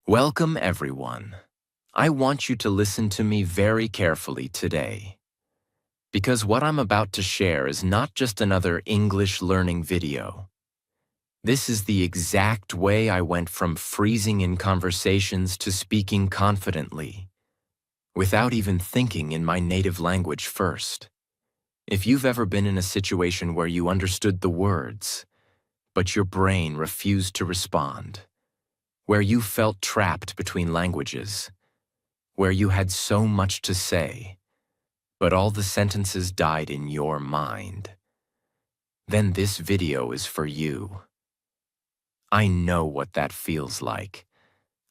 Welcome, everyone. I want you to listen to me very carefully today, because what I'm about to share is not just another English learning video. This is the exact way I went from freezing in conversations to speaking confidently, without even thinking in my native language first. If you've ever been in a situation where you understood the words, but your brain refused to respond, where you felt trapped between languages, where you had so much to say, but all the sentences died in your mind, then this video is for you. I know what that feels like.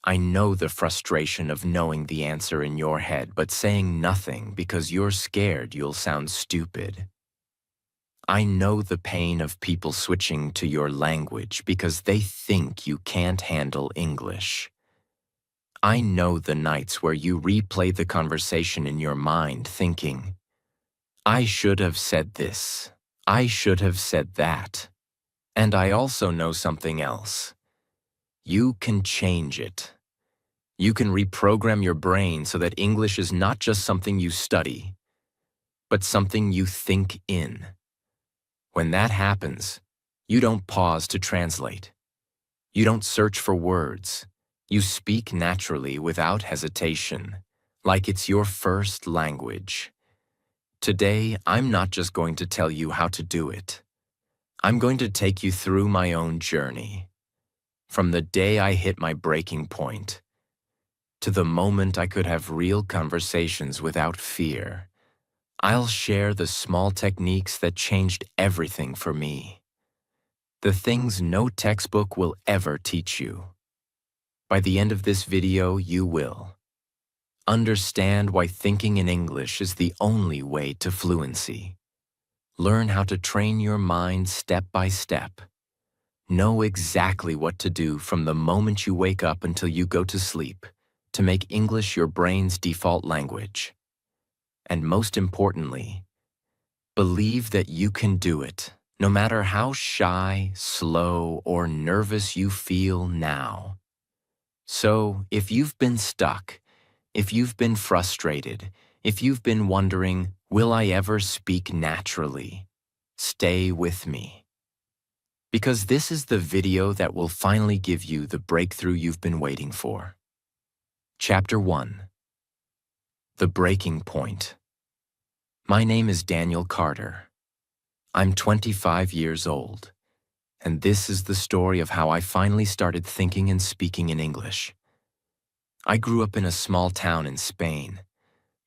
I know the frustration of knowing the answer in your head but saying nothing because you're scared you'll sound stupid. I know the pain of people switching to your language because they think you can't handle English. I know the nights where you replay the conversation in your mind thinking, I should have said this, I should have said that. And I also know something else. You can change it. You can reprogram your brain so that English is not just something you study, but something you think in. When that happens, you don't pause to translate. You don't search for words. You speak naturally without hesitation, like it's your first language. Today, I'm not just going to tell you how to do it. I'm going to take you through my own journey. From the day I hit my breaking point, to the moment I could have real conversations without fear. I'll share the small techniques that changed everything for me. The things no textbook will ever teach you. By the end of this video, you will understand why thinking in English is the only way to fluency. Learn how to train your mind step by step. Know exactly what to do from the moment you wake up until you go to sleep to make English your brain's default language. And most importantly, believe that you can do it, no matter how shy, slow, or nervous you feel now. So, if you've been stuck, if you've been frustrated, if you've been wondering, will I ever speak naturally? Stay with me. Because this is the video that will finally give you the breakthrough you've been waiting for. Chapter 1. The Breaking Point. My name is Daniel Carter. I'm 25 years old, and this is the story of how I finally started thinking and speaking in English. I grew up in a small town in Spain.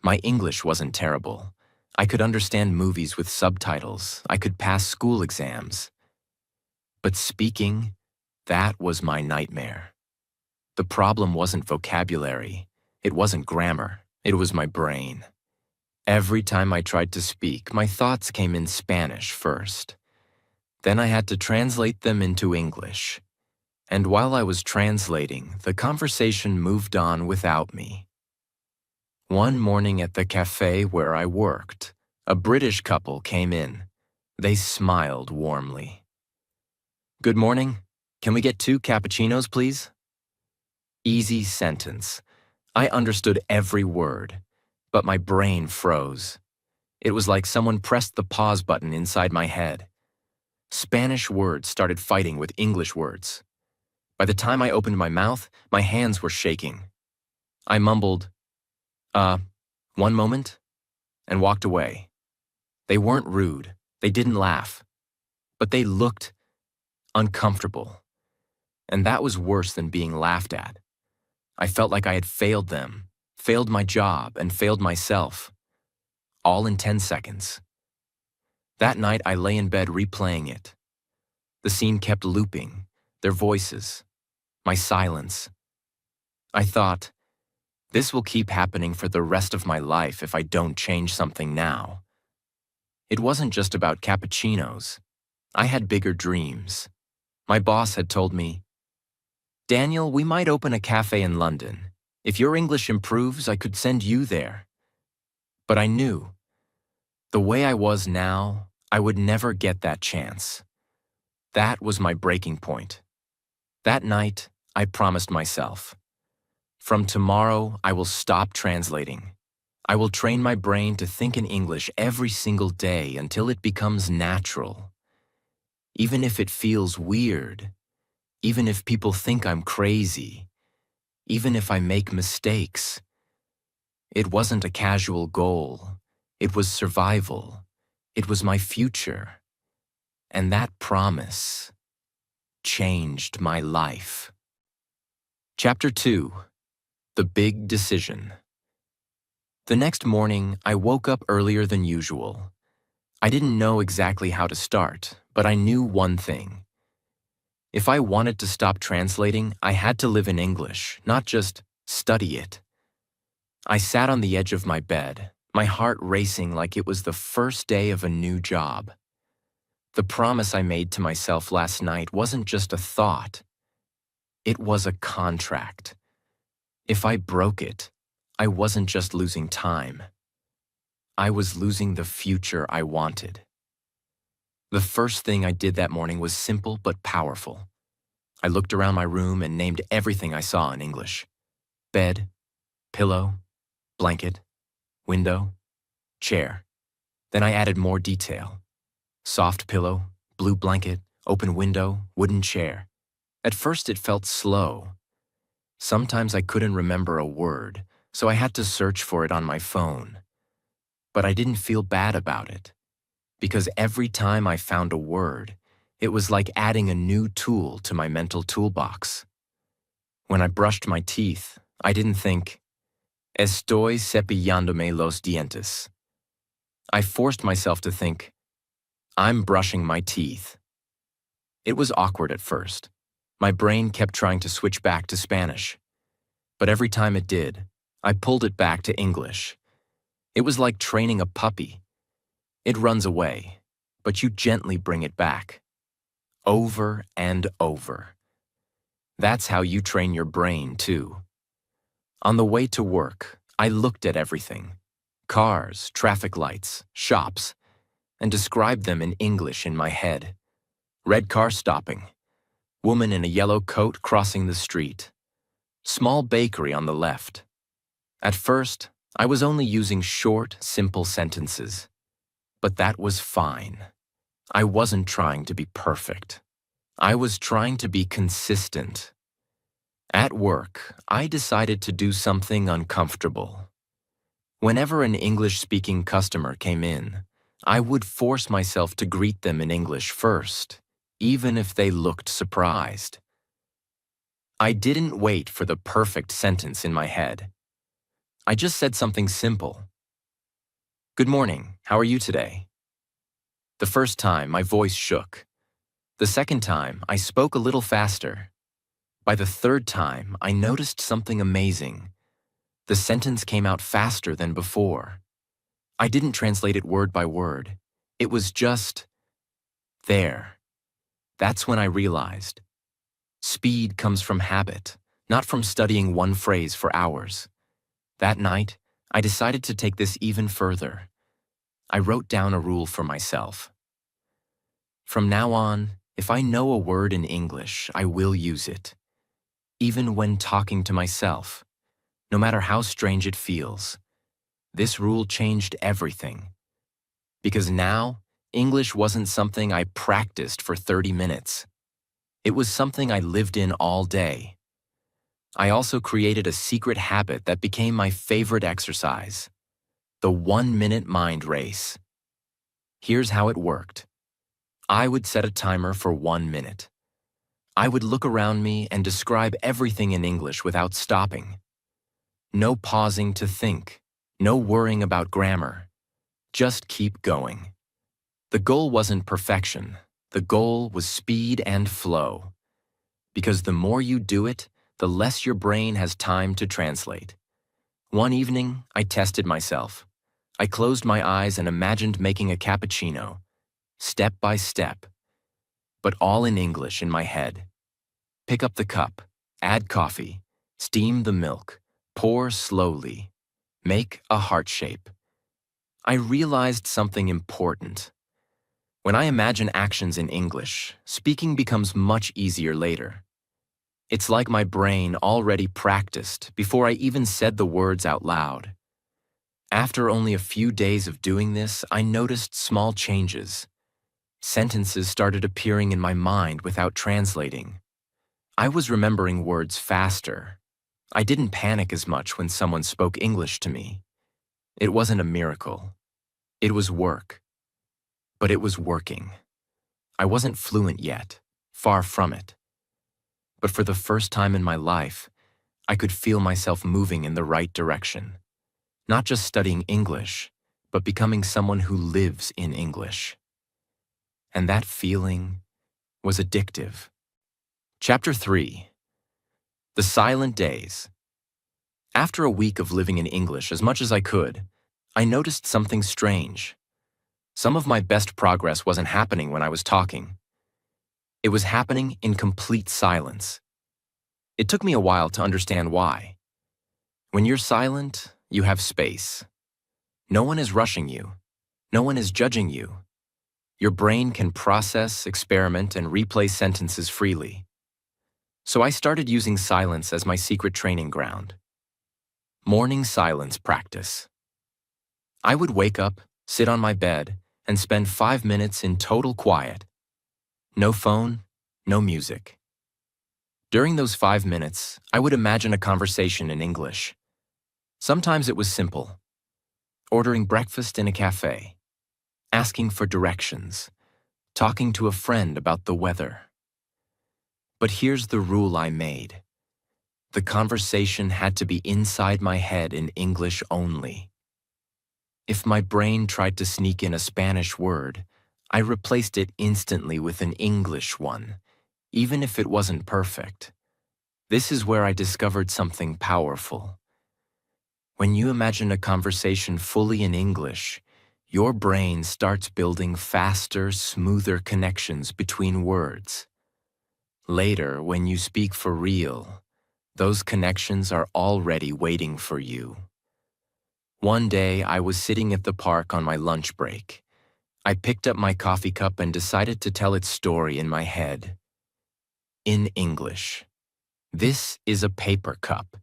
My English wasn't terrible. I could understand movies with subtitles. I could pass school exams. But speaking, that was my nightmare. The problem wasn't vocabulary. It wasn't grammar. It was my brain. Every time I tried to speak, my thoughts came in Spanish first. Then I had to translate them into English. And while I was translating, the conversation moved on without me. One morning at the cafe where I worked, a British couple came in. They smiled warmly. Good morning. Can we get 2 cappuccinos, please? Easy sentence. I understood every word, but my brain froze. It was like someone pressed the pause button inside my head. Spanish words started fighting with English words. By the time I opened my mouth, my hands were shaking. I mumbled, one moment, and walked away. They weren't rude. They didn't laugh. But they looked uncomfortable. And that was worse than being laughed at. I felt like I had failed them, failed my job, and failed myself. All in 10 seconds. That night, I lay in bed replaying it. The scene kept looping, their voices, my silence. I thought, this will keep happening for the rest of my life if I don't change something now. It wasn't just about cappuccinos. I had bigger dreams. My boss had told me, Daniel, we might open a cafe in London. If your English improves, I could send you there. But I knew, the way I was now, I would never get that chance. That was my breaking point. That night, I promised myself, From tomorrow, I will stop translating. I will train my brain to think in English every single day until it becomes natural. Even if it feels weird, even if people think I'm crazy, even if I make mistakes. It wasn't a casual goal. It was survival. It was my future. And that promise changed my life. Chapter 2. The Big Decision. The next morning, I woke up earlier than usual. I didn't know exactly how to start, but I knew one thing. If I wanted to stop translating, I had to live in English, not just study it. I sat on the edge of my bed, my heart racing like it was the first day of a new job. The promise I made to myself last night wasn't just a thought. It was a contract. If I broke it, I wasn't just losing time. I was losing the future I wanted. The first thing I did that morning was simple but powerful. I looked around my room and named everything I saw in English. Bed, pillow, blanket, window, chair. Then I added more detail. Soft pillow, blue blanket, open window, wooden chair. At first it felt slow. Sometimes I couldn't remember a word, so I had to search for it on my phone. But I didn't feel bad about it, because every time I found a word, it was like adding a new tool to my mental toolbox. When I brushed my teeth, I didn't think, Estoy cepillándome los dientes. I forced myself to think, I'm brushing my teeth. It was awkward at first. My brain kept trying to switch back to Spanish. But every time it did, I pulled it back to English. It was like training a puppy. It runs away, but you gently bring it back. Over and over. That's how you train your brain, too. On the way to work, I looked at everything. Cars, traffic lights, shops, and described them in English in my head. Red car stopping. Woman in a yellow coat crossing the street. Small bakery on the left. At first, I was only using short, simple sentences. But that was fine. I wasn't trying to be perfect. I was trying to be consistent. At work, I decided to do something uncomfortable. Whenever an English-speaking customer came in, I would force myself to greet them in English first, even if they looked surprised. I didn't wait for the perfect sentence in my head. I just said something simple. Good morning, how are you today? The first time, my voice shook. The second time, I spoke a little faster. By the third time, I noticed something amazing. The sentence came out faster than before. I didn't translate it word by word. It was just there. That's when I realized. Speed comes from habit, not from studying one phrase for hours. That night, I decided to take this even further. I wrote down a rule for myself. From now on, if I know a word in English, I will use it. Even when talking to myself, no matter how strange it feels. This rule changed everything. Because now, English wasn't something I practiced for 30 minutes. It was something I lived in all day. I also created a secret habit that became my favorite exercise. The 1-minute mind race. Here's how it worked. I would set a timer for 1 minute. I would look around me and describe everything in English without stopping. No pausing to think, no worrying about grammar. Just keep going. The goal wasn't perfection. The goal was speed and flow. Because the more you do it, the less your brain has time to translate. One evening, I tested myself. I closed my eyes and imagined making a cappuccino, step by step, but all in English in my head. Pick up the cup, add coffee, steam the milk, pour slowly, make a heart shape. I realized something important. When I imagine actions in English, speaking becomes much easier later. It's like my brain already practiced before I even said the words out loud. After only a few days of doing this, I noticed small changes. Sentences started appearing in my mind without translating. I was remembering words faster. I didn't panic as much when someone spoke English to me. It wasn't a miracle. It was work. But it was working. I wasn't fluent yet, far from it. But for the first time in my life, I could feel myself moving in the right direction. Not just studying English, but becoming someone who lives in English. And that feeling was addictive. Chapter 3. The Silent Days. After a week of living in English as much as I could, I noticed something strange. Some of my best progress wasn't happening when I was talking. It was happening in complete silence. It took me a while to understand why. When you're silent, you have space. No one is rushing you. No one is judging you. Your brain can process, experiment, and replay sentences freely. So I started using silence as my secret training ground. Morning silence practice. I would wake up, sit on my bed, and spend 5 minutes in total quiet. No phone, no music. During those 5 minutes, I would imagine a conversation in English. Sometimes it was simple. Ordering breakfast in a cafe. Asking for directions. Talking to a friend about the weather. But here's the rule I made. The conversation had to be inside my head in English only. If my brain tried to sneak in a Spanish word, I replaced it instantly with an English one, even if it wasn't perfect. This is where I discovered something powerful. When you imagine a conversation fully in English, your brain starts building faster, smoother connections between words. Later, when you speak for real, those connections are already waiting for you. One day, I was sitting at the park on my lunch break. I picked up my coffee cup and decided to tell its story in my head. In English. This is a paper cup.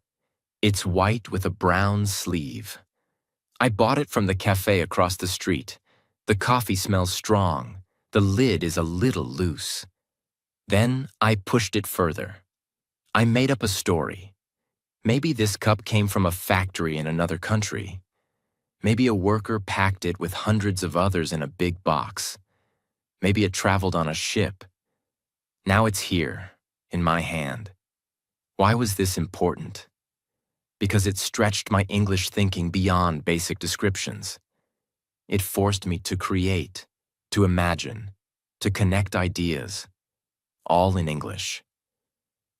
It's white with a brown sleeve. I bought it from the cafe across the street. The coffee smells strong. The lid is a little loose. Then I pushed it further. I made up a story. Maybe this cup came from a factory in another country. Maybe a worker packed it with hundreds of others in a big box. Maybe it traveled on a ship. Now it's here, in my hand. Why was this important? Because it stretched my English thinking beyond basic descriptions. It forced me to create, to imagine, to connect ideas, all in English.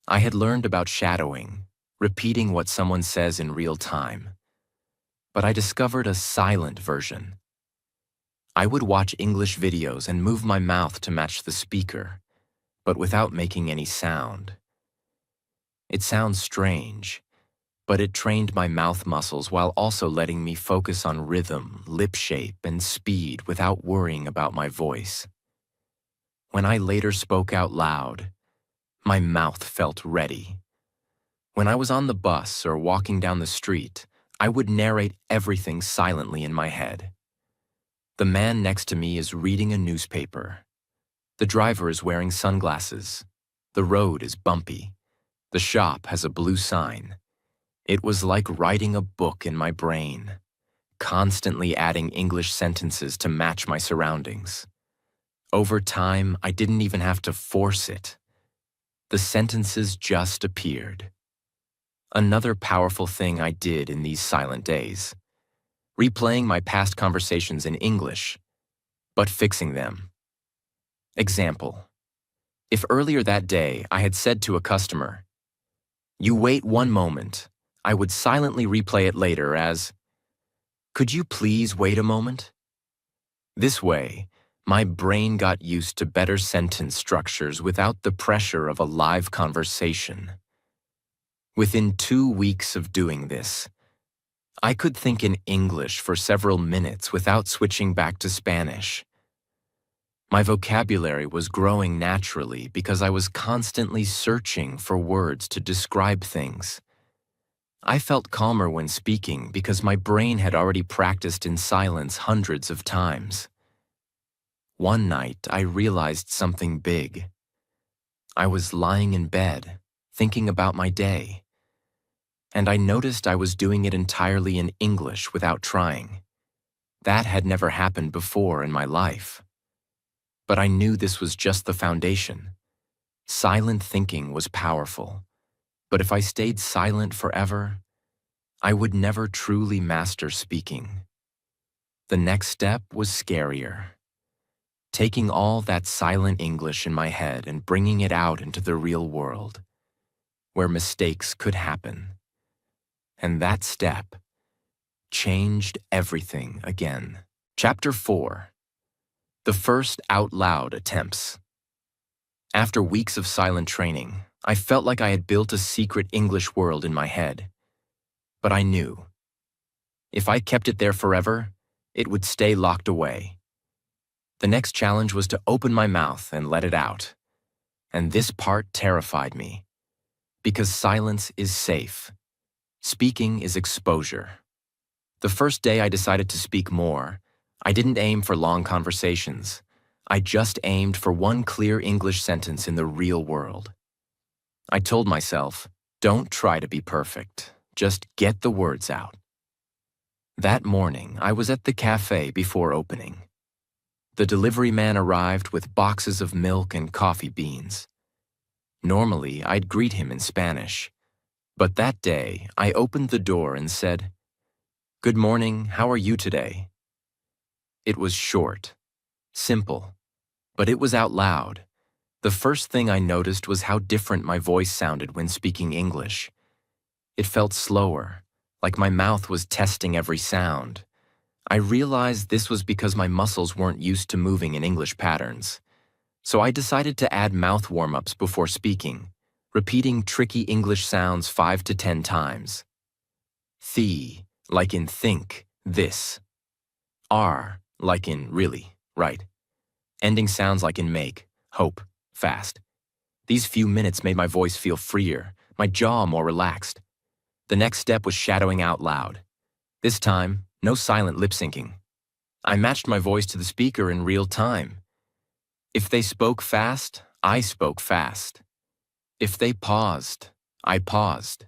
I had learned about shadowing, repeating what someone says in real time. But I discovered a silent version. I would watch English videos and move my mouth to match the speaker, but without making any sound. It sounds strange, but it trained my mouth muscles while also letting me focus on rhythm, lip shape, and speed without worrying about my voice. When I later spoke out loud, my mouth felt ready. When I was on the bus or walking down the street, I would narrate everything silently in my head. The man next to me is reading a newspaper. The driver is wearing sunglasses. The road is bumpy. The shop has a blue sign. It was like writing a book in my brain, constantly adding English sentences to match my surroundings. Over time, I didn't even have to force it. The sentences just appeared. Another powerful thing I did in these silent days. Replaying my past conversations in English, but fixing them. Example. If earlier that day I had said to a customer, "You wait one moment," I would silently replay it later as, "Could you please wait a moment?" This way, my brain got used to better sentence structures without the pressure of a live conversation. Within 2 weeks of doing this, I could think in English for several minutes without switching back to Spanish. My vocabulary was growing naturally because I was constantly searching for words to describe things. I felt calmer when speaking because my brain had already practiced in silence hundreds of times. One night, I realized something big. I was lying in bed, thinking about my day, and I noticed I was doing it entirely in English without trying. That had never happened before in my life. But I knew this was just the foundation. Silent thinking was powerful, but if I stayed silent forever, I would never truly master speaking. The next step was scarier. Taking all that silent English in my head and bringing it out into the real world, where mistakes could happen. And that step changed everything again. Chapter 4. The first out-loud attempts. After weeks of silent training, I felt like I had built a secret English world in my head. But I knew, if I kept it there forever, it would stay locked away. The next challenge was to open my mouth and let it out. And this part terrified me. Because silence is safe. Speaking is exposure. The first day I decided to speak more, I didn't aim for long conversations. I just aimed for one clear English sentence in the real world. I told myself, don't try to be perfect. Just get the words out. That morning, I was at the cafe before opening. The delivery man arrived with boxes of milk and coffee beans. Normally, I'd greet him in Spanish. But that day, I opened the door and said, "Good morning, how are you today?" It was short, simple, but it was out loud. The first thing I noticed was how different my voice sounded when speaking English. It felt slower, like my mouth was testing every sound. I realized this was because my muscles weren't used to moving in English patterns. So I decided to add mouth warm-ups before speaking, repeating tricky English sounds 5 to 10 times. The, like in think, this. R, like in really, right. Ending sounds like in make, hope, fast. These few minutes made my voice feel freer, my jaw more relaxed. The next step was shadowing out loud. This time, no silent lip-syncing. I matched my voice to the speaker in real time. If they spoke fast, I spoke fast. If they paused, I paused.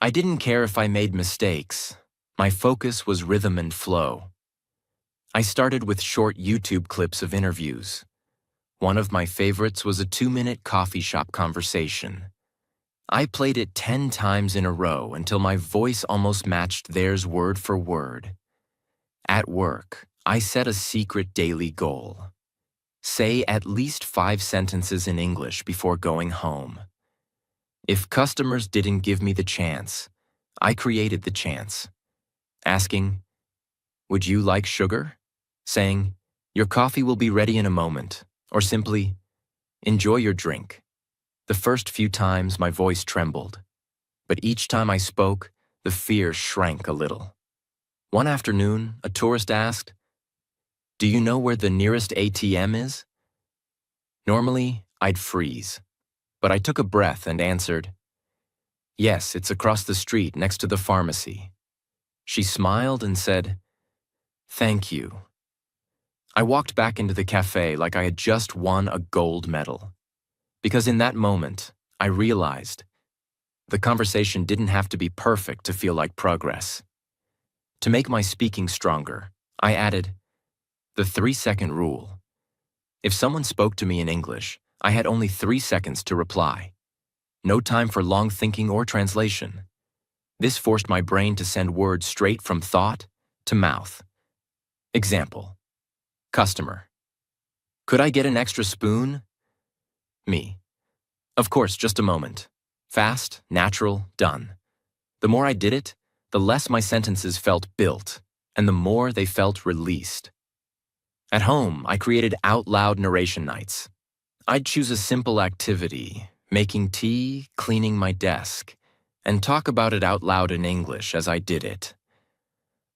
I didn't care if I made mistakes. My focus was rhythm and flow. I started with short YouTube clips of interviews. One of my favorites was a 2-minute coffee shop conversation. I played it 10 times in a row until my voice almost matched theirs word for word. At work, I set a secret daily goal. Say at least 5 sentences in English before going home. If customers didn't give me the chance, I created the chance. Asking, "Would you like sugar?" Saying, "Your coffee will be ready in a moment," or simply, "Enjoy your drink." The first few times my voice trembled, but each time I spoke, the fear shrank a little. One afternoon, a tourist asked, "Do you know where the nearest ATM is?" Normally, I'd freeze, but I took a breath and answered, "Yes, it's across the street next to the pharmacy." She smiled and said, "Thank you." I walked back into the cafe like I had just won a gold medal. Because in that moment, I realized the conversation didn't have to be perfect to feel like progress. To make my speaking stronger, I added the 3-second rule. If someone spoke to me in English, I had only 3 seconds to reply. No time for long thinking or translation. This forced my brain to send words straight from thought to mouth. Example. Customer. "Could I get an extra spoon?" Me. "Of course, just a moment." Fast, natural, done. The more I did it, the less my sentences felt built, and the more they felt released. At home, I created out-loud narration nights. I'd choose a simple activity, making tea, cleaning my desk, and talk about it out loud in English as I did it.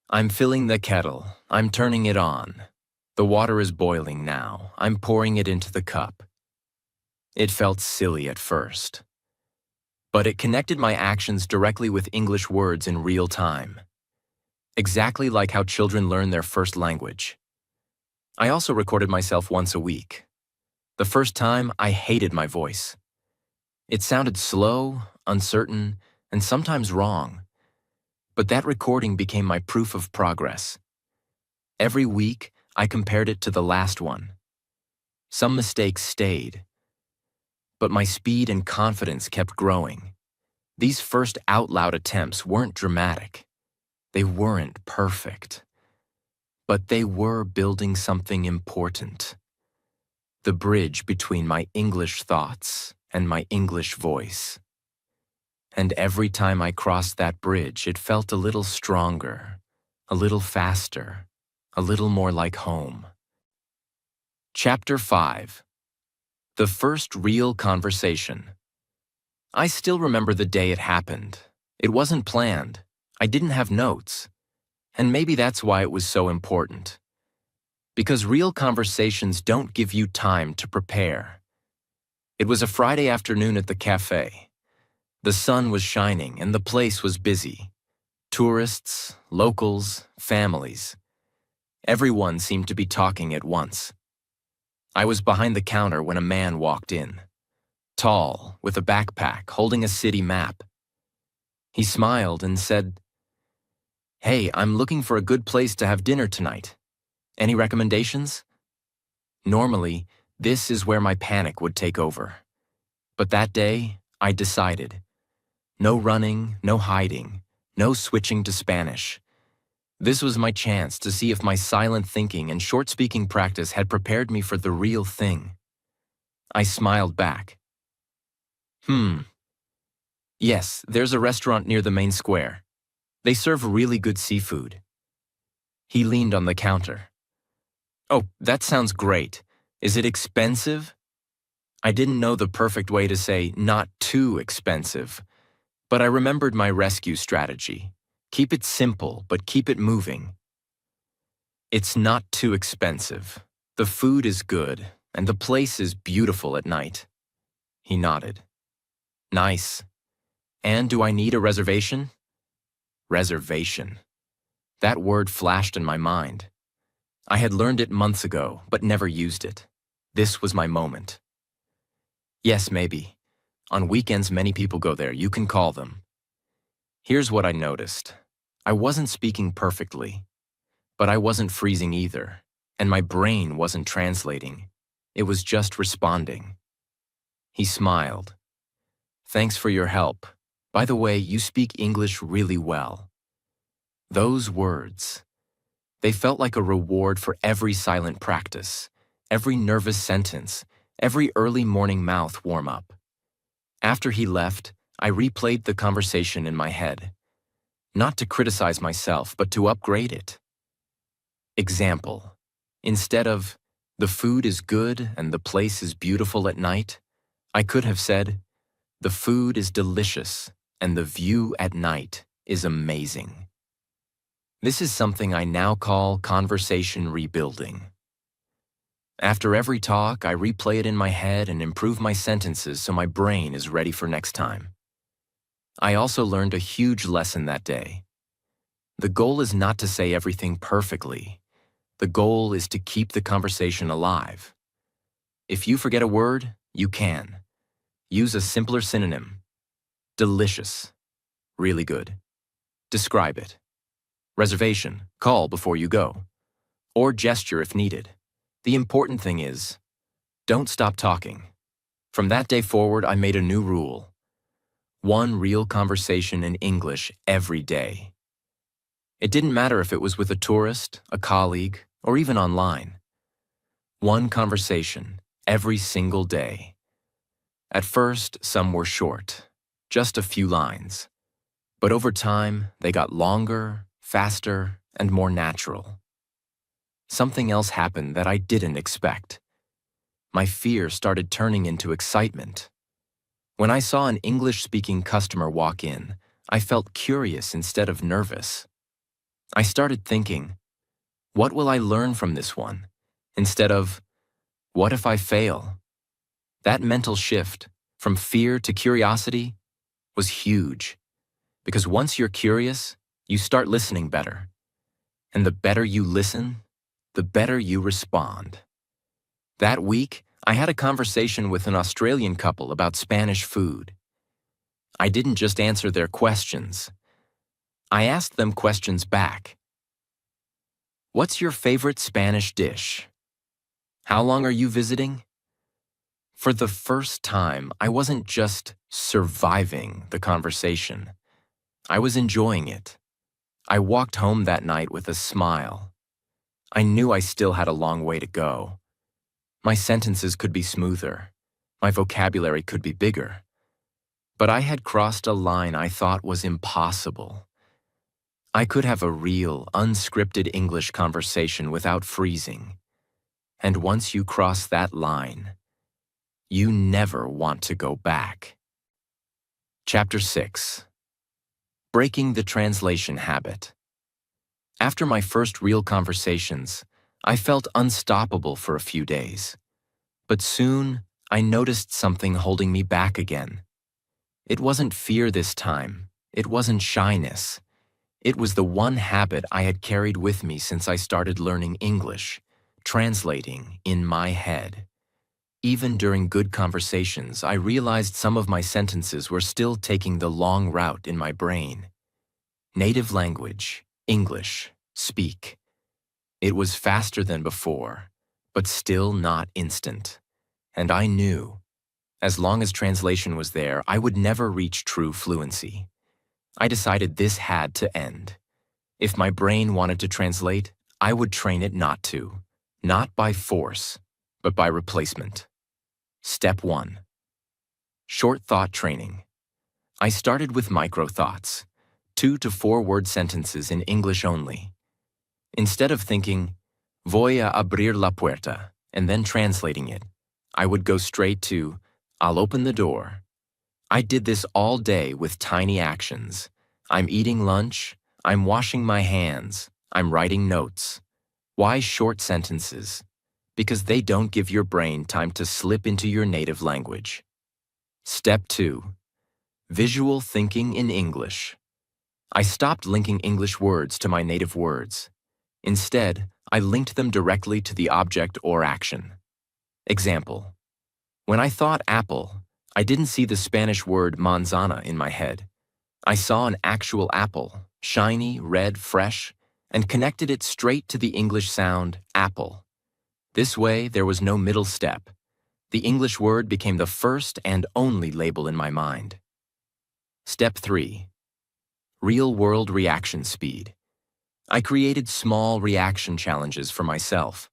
"I'm filling the kettle. I'm turning it on. The water is boiling now. I'm pouring it into the cup. It felt silly at first, but it connected my actions directly with English words in real time, exactly like how children learn their first language. I also recorded myself once a week. The first time, I hated my voice. It sounded slow, uncertain, and sometimes wrong. But that recording became my proof of progress. Every week, I compared it to the last one. Some mistakes stayed, but my speed and confidence kept growing. These first out-loud attempts weren't dramatic. They weren't perfect. But they were building something important. The bridge between my English thoughts and my English voice. And every time I crossed that bridge, it felt a little stronger, a little faster, a little more like home. Chapter 5. The first real conversation. I still remember the day it happened. It wasn't planned. I didn't have notes. And maybe that's why it was so important. Because real conversations don't give you time to prepare. It was a Friday afternoon at the cafe. The sun was shining and the place was busy. Tourists, locals, families. Everyone seemed to be talking at once. I was behind the counter when a man walked in. Tall, with a backpack, holding a city map. He smiled and said, "Hey, I'm looking for a good place to have dinner tonight. Any recommendations?" Normally, this is where my panic would take over. But that day, I decided. No running, no hiding, no switching to Spanish. This was my chance to see if my silent thinking and short speaking practice had prepared me for the real thing. I smiled back. Yes, there's a restaurant near the main square. They serve really good seafood. He leaned on the counter. "Oh, that sounds great. Is it expensive?" I didn't know the perfect way to say not too expensive, but I remembered my rescue strategy. Keep it simple, but keep it moving. "It's not too expensive. The food is good, and the place is beautiful at night." He nodded. "Nice. And do I need a reservation?" Reservation. That word flashed in my mind. I had learned it months ago, but never used it. This was my moment. "Yes, maybe. On weekends, many people go there. You can call them." Here's what I noticed. I wasn't speaking perfectly, but I wasn't freezing either, and my brain wasn't translating. It was just responding. He smiled. "Thanks for your help. By the way, you speak English really well." Those words. They felt like a reward for every silent practice, every nervous sentence, every early morning mouth warm-up. After he left, I replayed the conversation in my head. Not to criticize myself, but to upgrade it. Example. Instead of, "The food is good and the place is beautiful at night," I could have said, "The food is delicious and the view at night is amazing." This is something I now call conversation rebuilding. After every talk, I replay it in my head and improve my sentences so my brain is ready for next time. I also learned a huge lesson that day. The goal is not to say everything perfectly. The goal is to keep the conversation alive. If you forget a word, you can. Use a simpler synonym. Delicious. Really good. Describe it. Reservation. Call before you go. Or gesture if needed. The important thing is, don't stop talking. From that day forward, I made a new rule. One real conversation in English every day. It didn't matter if it was with a tourist, a colleague, or even online. One conversation every single day. At first, some were short, just a few lines. But over time, they got longer, faster, and more natural. Something else happened that I didn't expect. My fear started turning into excitement. When I saw an English-speaking customer walk in, I felt curious instead of nervous. I started thinking, what will I learn from this one? instead of, what if I fail? That mental shift from fear to curiosity was huge, because once you're curious, you start listening better. And the better you listen, the better you respond. That week, I had a conversation with an Australian couple about Spanish food. I didn't just answer their questions. I asked them questions back. What's your favorite Spanish dish? How long are you visiting? For the first time, I wasn't just surviving the conversation. I was enjoying it. I walked home that night with a smile. I knew I still had a long way to go. My sentences could be smoother. My vocabulary could be bigger. But I had crossed a line I thought was impossible. I could have a real, unscripted English conversation without freezing. And once you cross that line, you never want to go back. Chapter 6. Breaking the Translation Habit. After my first real conversations, I felt unstoppable for a few days. But soon, I noticed something holding me back again. It wasn't fear this time. It wasn't shyness. It was the one habit I had carried with me since I started learning English, translating in my head. Even during good conversations, I realized some of my sentences were still taking the long route in my brain. Native language, English, speak. It was faster than before, but still not instant. And I knew, as long as translation was there, I would never reach true fluency. I decided this had to end. If my brain wanted to translate, I would train it not to. Not by force, but by replacement. Step 1. Short thought training. I started with micro thoughts, 2 to 4 word sentences in English only. Instead of thinking, voy a abrir la puerta, and then translating it, I would go straight to, I'll open the door. I did this all day with tiny actions. I'm eating lunch, I'm washing my hands, I'm writing notes. Why short sentences? Because they don't give your brain time to slip into your native language. Step 2. Visual thinking in English. I stopped linking English words to my native words. Instead, I linked them directly to the object or action. Example. When I thought apple, I didn't see the Spanish word manzana in my head. I saw an actual apple, shiny, red, fresh, and connected it straight to the English sound apple. This way, there was no middle step. The English word became the first and only label in my mind. Step 3. Real-world reaction speed. I created small reaction challenges for myself.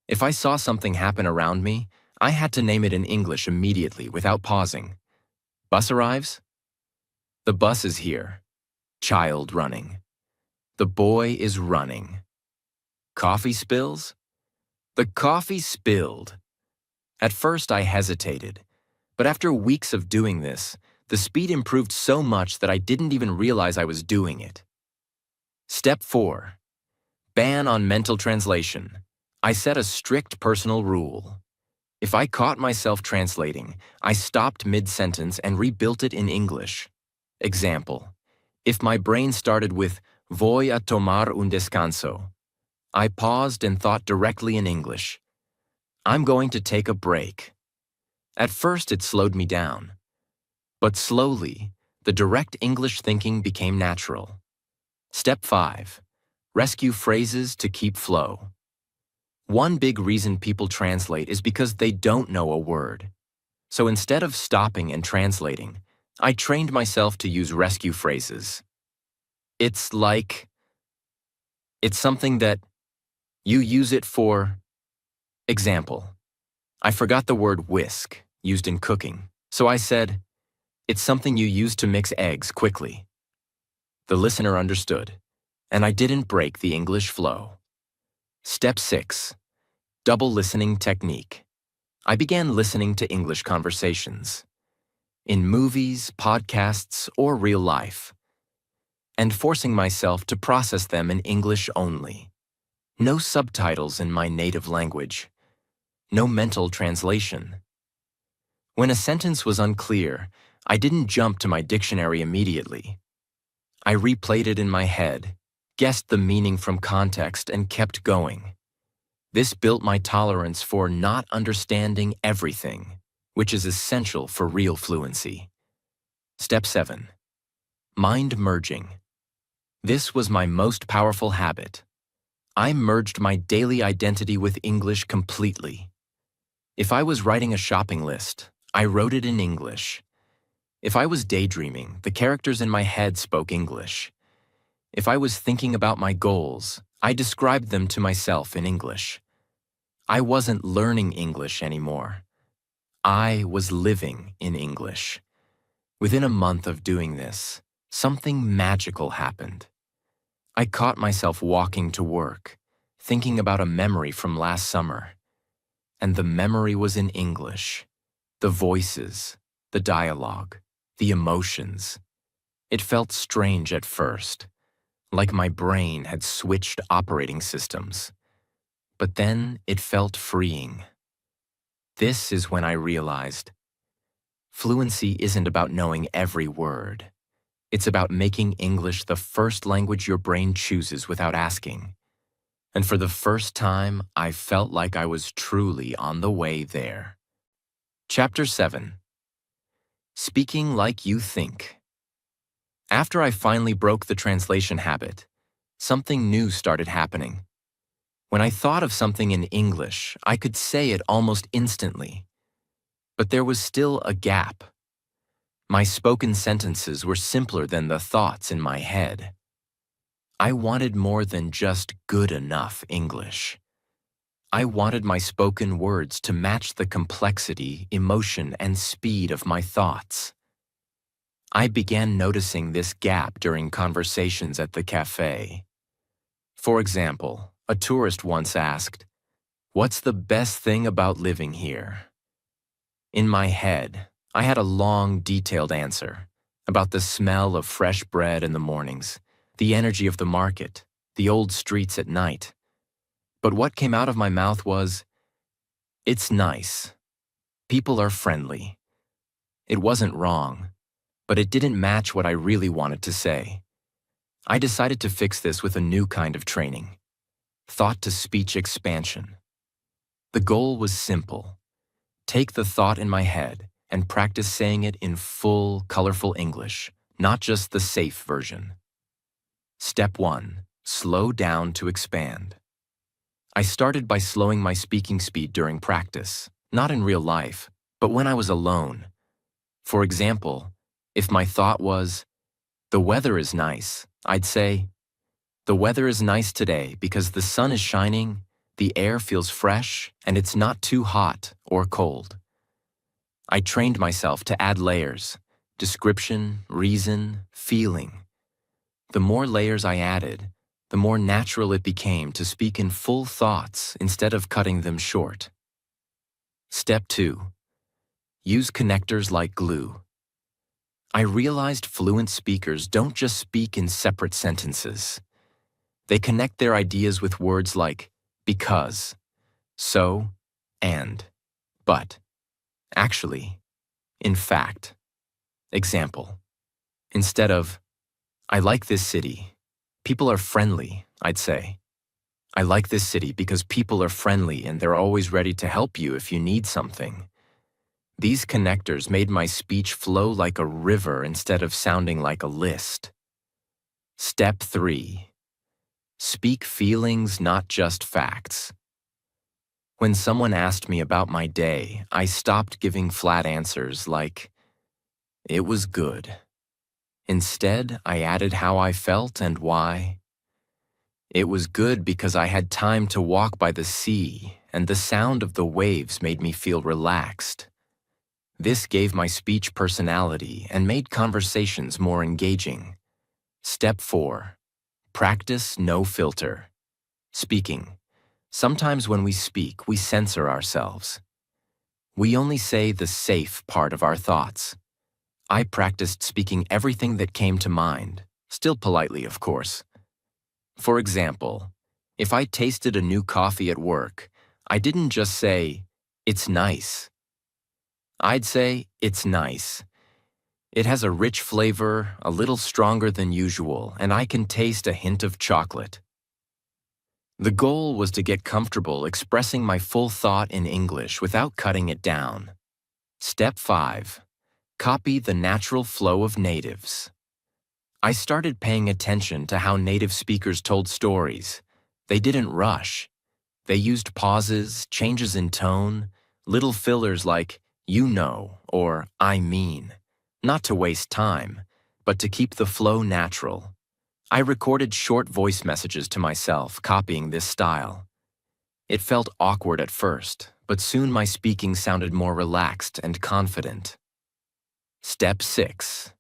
If I saw something happen around me, I had to name it in English immediately without pausing. Bus arrives? The bus is here. Child running. The boy is running. Coffee spills? The coffee spilled. At first, I hesitated, but after weeks of doing this, the speed improved so much that I didn't even realize I was doing it. Step 4. Ban on mental translation. I set a strict personal rule. If I caught myself translating, I stopped mid-sentence and rebuilt it in English. Example. If my brain started with voy a tomar un descanso, I paused and thought directly in English. I'm going to take a break. At first, it slowed me down. But slowly, the direct English thinking became natural. Step 5. Rescue phrases to keep flow. One big reason people translate is because they don't know a word. So instead of stopping and translating, I trained myself to use rescue phrases. It's something that you use it for. Example. I forgot the word whisk, used in cooking, so I said, it's something you use to mix eggs quickly. The listener understood, and I didn't break the English flow. Step 6. Double listening technique. I began listening to English conversations. In movies, podcasts, or real life. And forcing myself to process them in English only. No subtitles in my native language. No mental translation. When a sentence was unclear, I didn't jump to my dictionary immediately. I replayed it in my head, guessed the meaning from context, and kept going. This built my tolerance for not understanding everything, which is essential for real fluency. Step 7. Mind merging. This was my most powerful habit. I merged my daily identity with English completely. If I was writing a shopping list, I wrote it in English. If I was daydreaming, the characters in my head spoke English. If I was thinking about my goals, I described them to myself in English. I wasn't learning English anymore. I was living in English. Within a month of doing this, something magical happened. I caught myself walking to work, thinking about a memory from last summer. And the memory was in English. The voices, the dialogue, the emotions. It felt strange at first, like my brain had switched operating systems. But then it felt freeing. This is when I realized fluency isn't about knowing every word. It's about making English the first language your brain chooses without asking. And for the first time, I felt like I was truly on the way there. Chapter 7. Speaking like you think. After I finally broke the translation habit, something new started happening. When I thought of something in English, I could say it almost instantly. But there was still a gap. My spoken sentences were simpler than the thoughts in my head. I wanted more than just good enough English. I wanted my spoken words to match the complexity, emotion, and speed of my thoughts. I began noticing this gap during conversations at the cafe. For example, a tourist once asked, "What's the best thing about living here?" In my head, I had a long, detailed answer about the smell of fresh bread in the mornings, the energy of the market, the old streets at night. But what came out of my mouth was, "It's nice. People are friendly." It wasn't wrong, but it didn't match what I really wanted to say. I decided to fix this with a new kind of training, thought-to-speech expansion. The goal was simple. Take the thought in my head and practice saying it in full, colorful English, not just the safe version. Step 1. Slow down to expand. I started by slowing my speaking speed during practice, not in real life, but when I was alone. For example, if my thought was, "The weather is nice," I'd say, "The weather is nice today because the sun is shining, the air feels fresh, and it's not too hot or cold." I trained myself to add layers, description, reason, feeling. The more layers I added, the more natural it became to speak in full thoughts instead of cutting them short. Step 2. Use connectors like glue. I realized fluent speakers don't just speak in separate sentences. They connect their ideas with words like because, so, and, but, actually, in fact. Example. Instead of, "I like this city. People are friendly," I'd say, "I like this city because people are friendly and they're always ready to help you if you need something." These connectors made my speech flow like a river instead of sounding like a list. Step 3. Speak feelings, not just facts. When someone asked me about my day, I stopped giving flat answers like, "It was good." Instead, I added how I felt and why. It was good because I had time to walk by the sea, and the sound of the waves made me feel relaxed. This gave my speech personality and made conversations more engaging. Step 4. Practice no filter. Speaking. Sometimes when we speak, we censor ourselves. We only say the safe part of our thoughts. I practiced speaking everything that came to mind, still politely, of course. For example, If I tasted a new coffee at work, I didn't just say, "It's nice." I'd say, "It's nice. It has a rich flavor, a little stronger than usual, and I can taste a hint of chocolate." The goal was to get comfortable expressing my full thought in English without cutting it down. Step 5. Copy the natural flow of natives. I started paying attention to how native speakers told stories. They didn't rush. They used pauses, changes in tone, little fillers like, "you know," or "I mean," not to waste time, but to keep the flow natural. I recorded short voice messages to myself, copying this style. It felt awkward at first, but soon my speaking sounded more relaxed and confident. Step 6.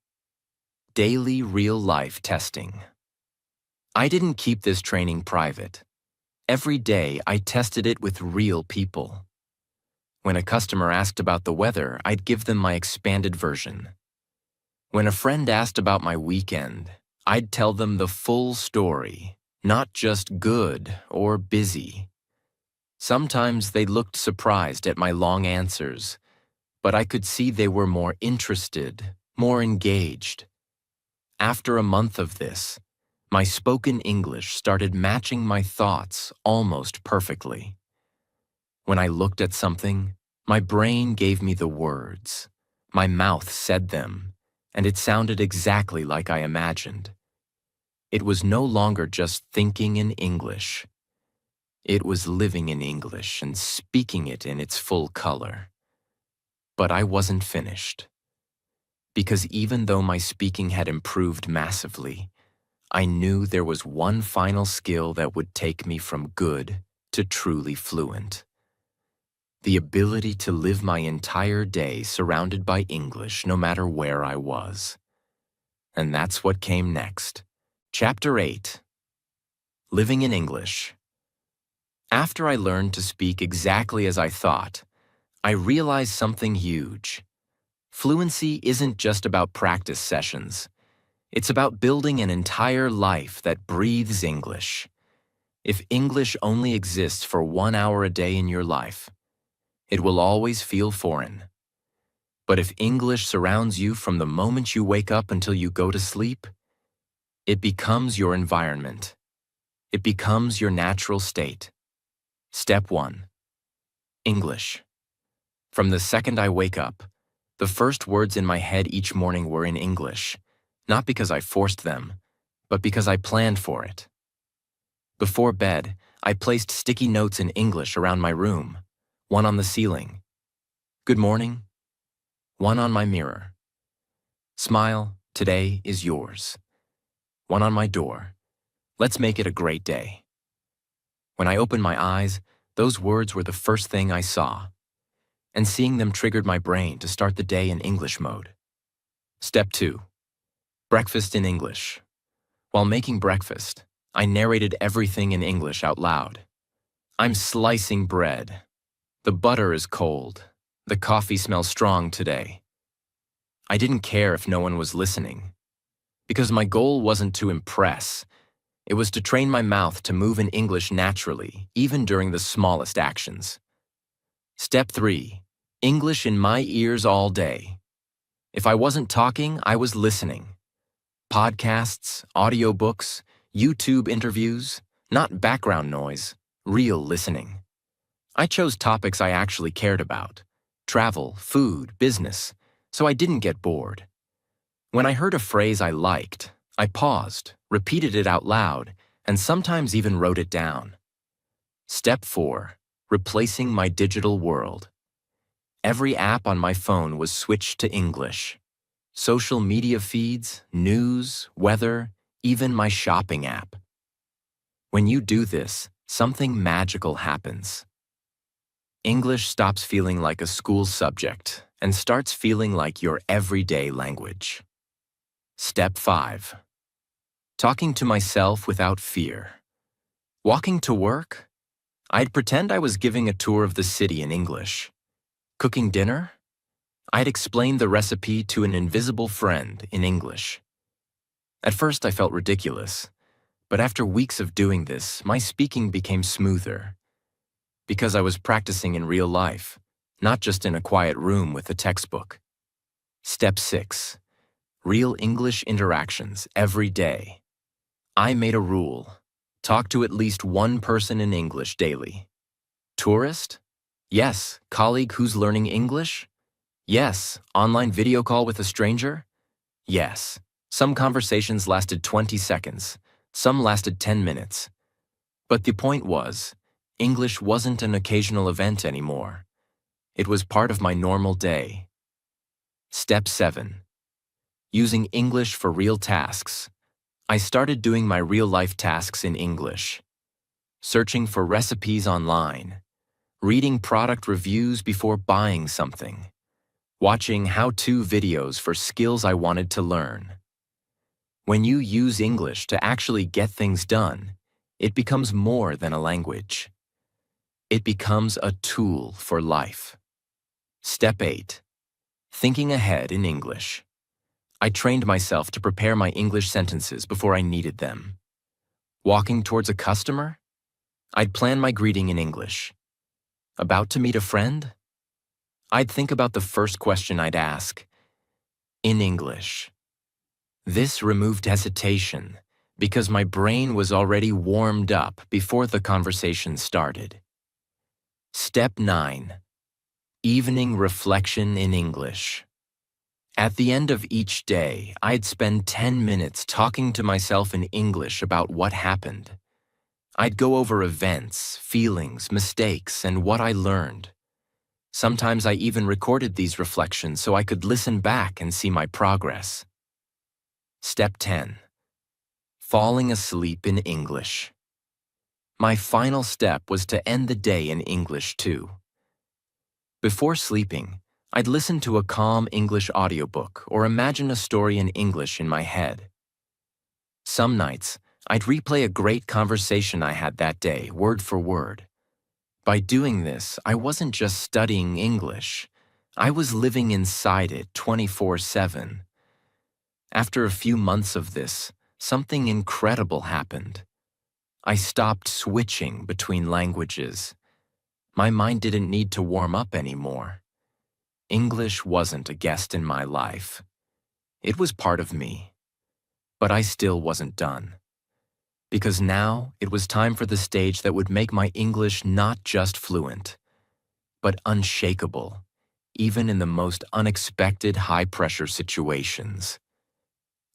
Daily real-life testing. I didn't keep this training private. Every day, I tested it with real people. When a customer asked about the weather, I'd give them my expanded version. When a friend asked about my weekend, I'd tell them the full story, not just good or busy. Sometimes they looked surprised at my long answers, but I could see they were more interested, more engaged. After a month of this, my spoken English started matching my thoughts almost perfectly. When I looked at something, my brain gave me the words, my mouth said them, and it sounded exactly like I imagined. It was no longer just thinking in English. It was living in English and speaking it in its full color. But I wasn't finished. Because even though my speaking had improved massively, I knew there was one final skill that would take me from good to truly fluent. The ability to live my entire day surrounded by English no matter where I was. And that's what came next. Chapter 8. Living in English. After I learned to speak exactly as I thought, I realized something huge. Fluency isn't just about practice sessions. It's about building an entire life that breathes English. If English only exists for 1 hour a day in your life, it will always feel foreign. But if English surrounds you from the moment you wake up until you go to sleep, it becomes your environment. It becomes your natural state. Step 1. English. From the second I wake up, the first words in my head each morning were in English, not because I forced them, but because I planned for it. Before bed, I placed sticky notes in English around my room, one on the ceiling. "Good morning." One on my mirror. "Smile, today is yours." One on my door. "Let's make it a great day." When I opened my eyes, those words were the first thing I saw, and seeing them triggered my brain to start the day in English mode. Step 2. Breakfast in English. While making breakfast, I narrated everything in English out loud. "I'm slicing bread. The butter is cold. The coffee smells strong today." I didn't care if no one was listening, because my goal wasn't to impress. It was to train my mouth to move in English naturally, even during the smallest actions. Step 3. English in my ears all day. If I wasn't talking, I was listening. Podcasts, audiobooks, YouTube interviews, not background noise, real listening. I chose topics I actually cared about: travel, food, business, so I didn't get bored. When I heard a phrase I liked, I paused, repeated it out loud, and sometimes even wrote it down. Step 4. Replacing my digital world. Every app on my phone was switched to English. Social media feeds, news, weather, even my shopping app. When you do this, something magical happens. English stops feeling like a school subject and starts feeling like your everyday language. Step 5. Talking to myself without fear. Walking to work? I'd pretend I was giving a tour of the city in English. Cooking dinner? I'd explain the recipe to an invisible friend in English. At first I felt ridiculous, But after weeks of doing this, my speaking became smoother because I was practicing in real life, not just in a quiet room with a textbook. Step 6. Real English interactions every day. I made a rule. Talk to at least one person in English daily. Tourist? Yes. Colleague who's learning English? Yes. Online video call with a stranger? Yes. Some conversations lasted 20 seconds. Some lasted 10 minutes. But the point was, English wasn't an occasional event anymore. It was part of my normal day. Step 7. Using English for real tasks. I started doing my real-life tasks in English. Searching for recipes online. Reading product reviews before buying something. Watching how-to videos for skills I wanted to learn. When you use English to actually get things done, it becomes more than a language. It becomes a tool for life. Step 8. Thinking ahead in English. I trained myself to prepare my English sentences before I needed them. Walking towards a customer? I'd plan my greeting in English. About to meet a friend? I'd think about the first question I'd ask in English. This removed hesitation because my brain was already warmed up before the conversation started. Step 9. Evening reflection in English. At the end of each day, I'd spend 10 minutes talking to myself in English about what happened. I'd go over events, feelings, mistakes, and what I learned. Sometimes I even recorded these reflections so I could listen back and see my progress. Step 10. Falling asleep in English. My final step was to end the day in English too. Before sleeping, I'd listen to a calm English audiobook or imagine a story in English in my head. Some nights, I'd replay a great conversation I had that day, word for word. By doing this, I wasn't just studying English. I was living inside it 24/7. After a few months of this, something incredible happened. I stopped switching between languages. My mind didn't need to warm up anymore. English wasn't a guest in my life. It was part of me. But I still wasn't done. Because now it was time for the stage that would make my English not just fluent, but unshakable, even in the most unexpected high-pressure situations.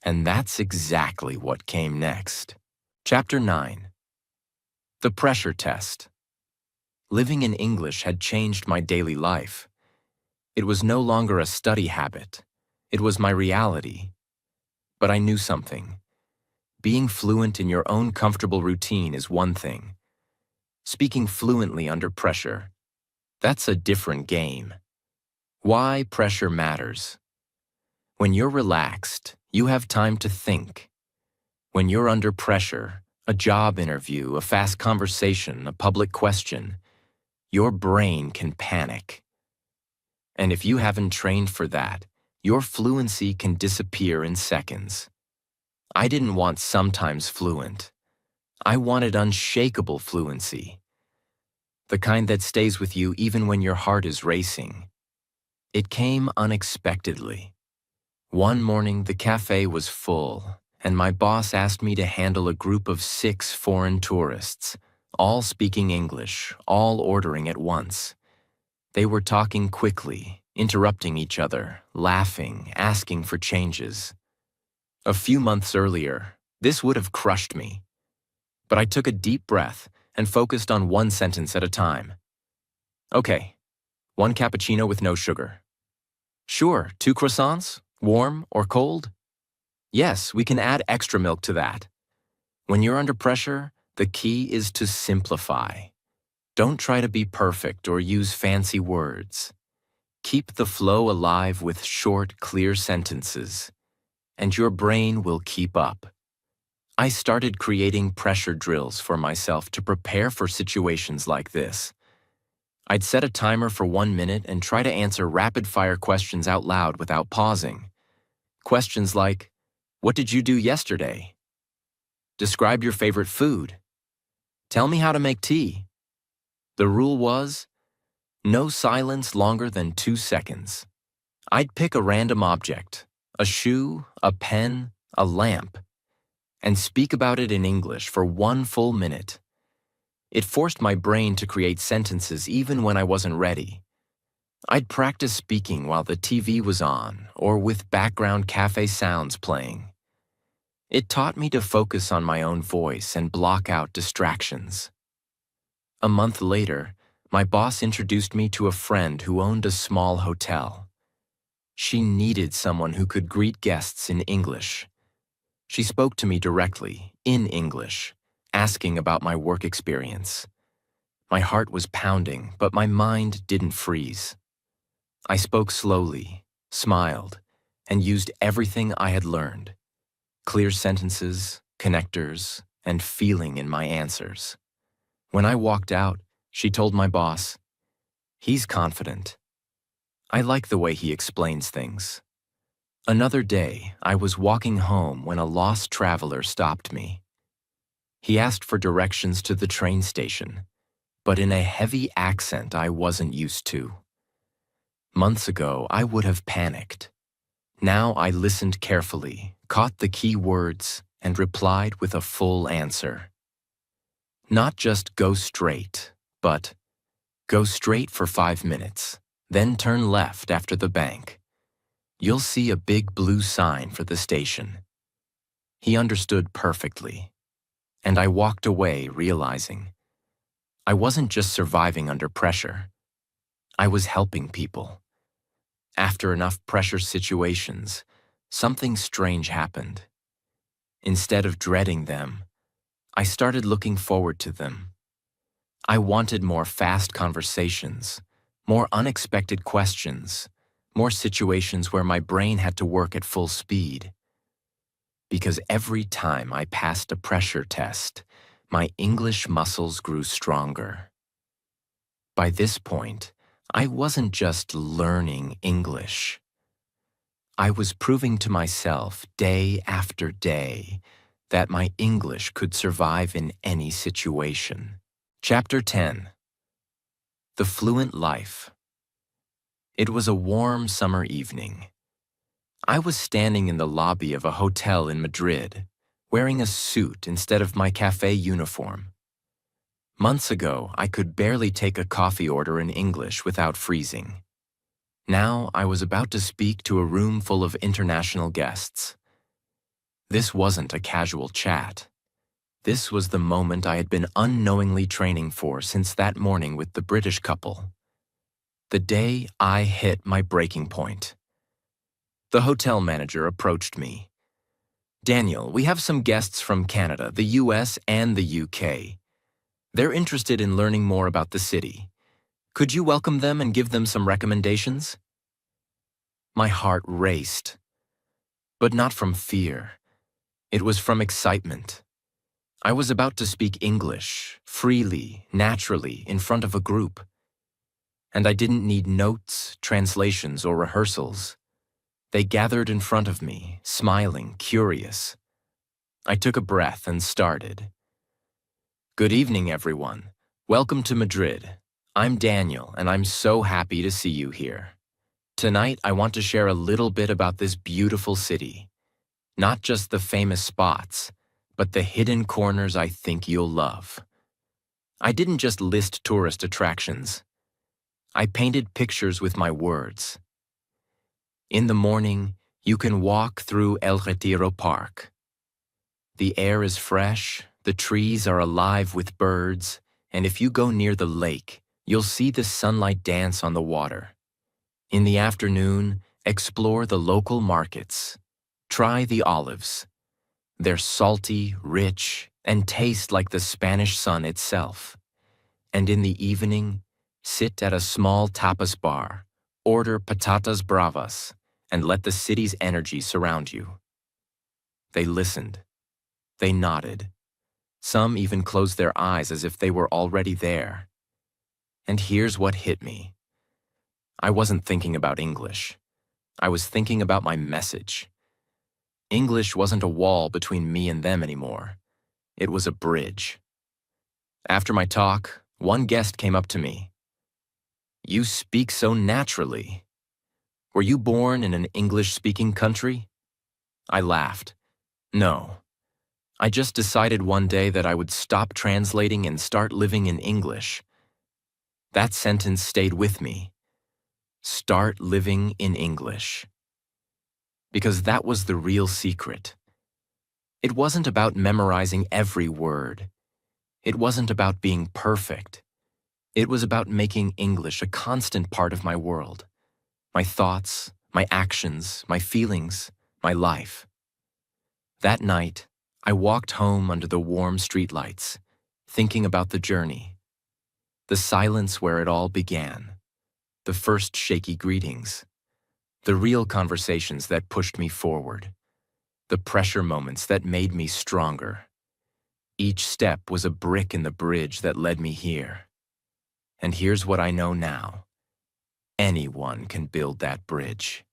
And that's exactly what came next. Chapter 9. The Pressure Test. Living in English had changed my daily life. It was no longer a study habit. It was my reality. But I knew something. Being fluent in your own comfortable routine is one thing. Speaking fluently under pressure, that's a different game. Why pressure matters. When you're relaxed, you have time to think. When you're under pressure, a job interview, a fast conversation, a public question, your brain can panic. And if you haven't trained for that, your fluency can disappear in seconds. I didn't want sometimes fluent. I wanted unshakable fluency. The kind that stays with you even when your heart is racing. It came unexpectedly. One morning, the cafe was full, and my boss asked me to handle a group of 6 foreign tourists, all speaking English, all ordering at once. They were talking quickly, interrupting each other, laughing, asking for changes. A few months earlier, this would have crushed me. But I took a deep breath and focused on one sentence at a time. Okay, 1 cappuccino with no sugar. Sure, 2 croissants, warm or cold? Yes, we can add extra milk to that. When you're under pressure, the key is to simplify. Don't try to be perfect or use fancy words. Keep the flow alive with short, clear sentences, and your brain will keep up. I started creating pressure drills for myself to prepare for situations like this. I'd set a timer for 1 minute and try to answer rapid-fire questions out loud without pausing. Questions like, what did you do yesterday? Describe your favorite food. Tell me how to make tea. The rule was, no silence longer than 2 seconds. I'd pick a random object, a shoe, a pen, a lamp, and speak about it in English for 1 full minute. It forced my brain to create sentences even when I wasn't ready. I'd practice speaking while the TV was on or with background cafe sounds playing. It taught me to focus on my own voice and block out distractions. A month later, my boss introduced me to a friend who owned a small hotel. She needed someone who could greet guests in English. She spoke to me directly, in English, asking about my work experience. My heart was pounding, but my mind didn't freeze. I spoke slowly, smiled, and used everything I had learned. Clear sentences, connectors, and feeling in my answers. When I walked out, she told my boss, "He's confident. I like the way he explains things." Another day, I was walking home when a lost traveler stopped me. He asked for directions to the train station, but in a heavy accent I wasn't used to. Months ago, I would have panicked. Now I listened carefully, caught the key words, and replied with a full answer. Not just go straight, but go straight for 5 minutes, then turn left after the bank. You'll see a big blue sign for the station. He understood perfectly, and I walked away realizing I wasn't just surviving under pressure. I was helping people. After enough pressure situations, something strange happened. Instead of dreading them, I started looking forward to them. I wanted more fast conversations, more unexpected questions, more situations where my brain had to work at full speed. Because every time I passed a pressure test, my English muscles grew stronger. By this point, I wasn't just learning English. I was proving to myself day after day that my English could survive in any situation. Chapter 10. The Fluent Life. It was a warm summer evening. I was standing in the lobby of a hotel in Madrid, wearing a suit instead of my cafe uniform. Months ago, I could barely take a coffee order in English without freezing. Now, I was about to speak to a room full of international guests. This wasn't a casual chat. This was the moment I had been unknowingly training for since that morning with the British couple. The day I hit my breaking point. The hotel manager approached me. "Daniel, we have some guests from Canada, the US, and the UK. They're interested in learning more about the city. Could you welcome them and give them some recommendations?" My heart raced, but not from fear. It was from excitement. I was about to speak English, freely, naturally, in front of a group. And I didn't need notes, translations, or rehearsals. They gathered in front of me, smiling, curious. I took a breath and started. "Good evening, everyone. Welcome to Madrid. I'm Daniel, and I'm so happy to see you here. Tonight, I want to share a little bit about this beautiful city. Not just the famous spots, but the hidden corners I think you'll love." I didn't just list tourist attractions. I painted pictures with my words. In the morning, you can walk through El Retiro Park. The air is fresh, the trees are alive with birds, and if you go near the lake, you'll see the sunlight dance on the water. In the afternoon, explore the local markets. Try the olives. They're salty, rich, and taste like the Spanish sun itself. And in the evening, sit at a small tapas bar, order patatas bravas, and let the city's energy surround you. They listened. They nodded. Some even closed their eyes as if they were already there. And here's what hit me. I wasn't thinking about English. I was thinking about my message. English wasn't a wall between me and them anymore. it was a bridge. After my talk, one guest came up to me. "You speak so naturally. Were you born in an English-speaking country?" I laughed. "No. I just decided one day that I would stop translating and start living in English." That sentence stayed with me. Start living in English. Because that was the real secret. It wasn't about memorizing every word. It wasn't about being perfect. It was about making English a constant part of my world. My thoughts, my actions, my feelings, my life. That night, I walked home under the warm streetlights, thinking about the journey. The silence where it all began. The first shaky greetings. The real conversations that pushed me forward. The pressure moments that made me stronger. Each step was a brick in the bridge that led me here. And here's what I know now. Anyone can build that bridge.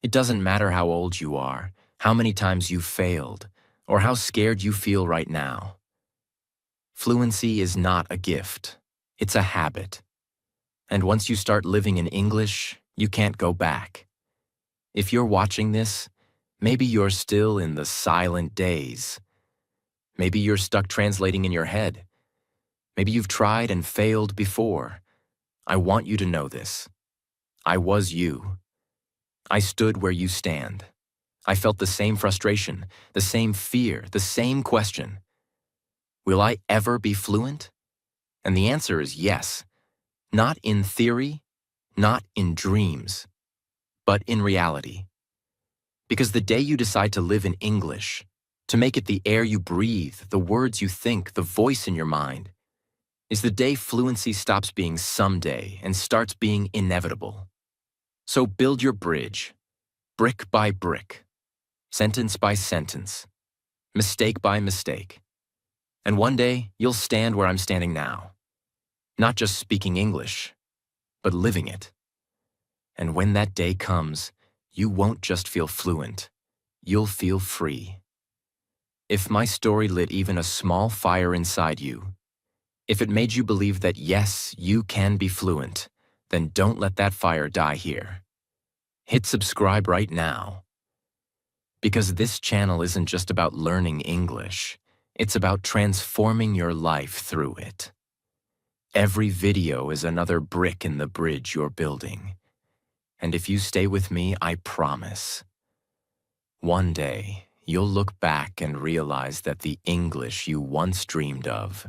It doesn't matter how old you are, how many times you've failed, or how scared you feel right now. Fluency is not a gift. It's a habit. And once you start living in English, you can't go back. If you're watching this, maybe you're still in the silent days. Maybe you're stuck translating in your head. Maybe you've tried and failed before. I want you to know this. I was you. I stood where you stand. I felt the same frustration, the same fear, the same question. Will I ever be fluent? And the answer is yes. Not in theory, not in dreams, but in reality. Because the day you decide to live in English, to make it the air you breathe, the words you think, the voice in your mind, is the day fluency stops being someday and starts being inevitable. So build your bridge, brick by brick, sentence by sentence, mistake by mistake. And one day, you'll stand where I'm standing now. Not just speaking English, but living it. And when that day comes, you won't just feel fluent, you'll feel free. If my story lit even a small fire inside you, if it made you believe that yes, you can be fluent, then don't let that fire die here. Hit subscribe right now. Because this channel isn't just about learning English, it's about transforming your life through it. Every video is another brick in the bridge you're building. And if you stay with me, I promise, one day you'll look back and realize that the English you once dreamed of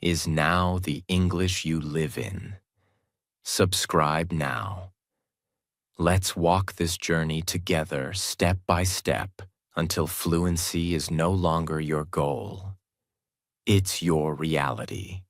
is now the English you live in. Subscribe now. Let's walk this journey together step by step until fluency is no longer your goal. It's your reality.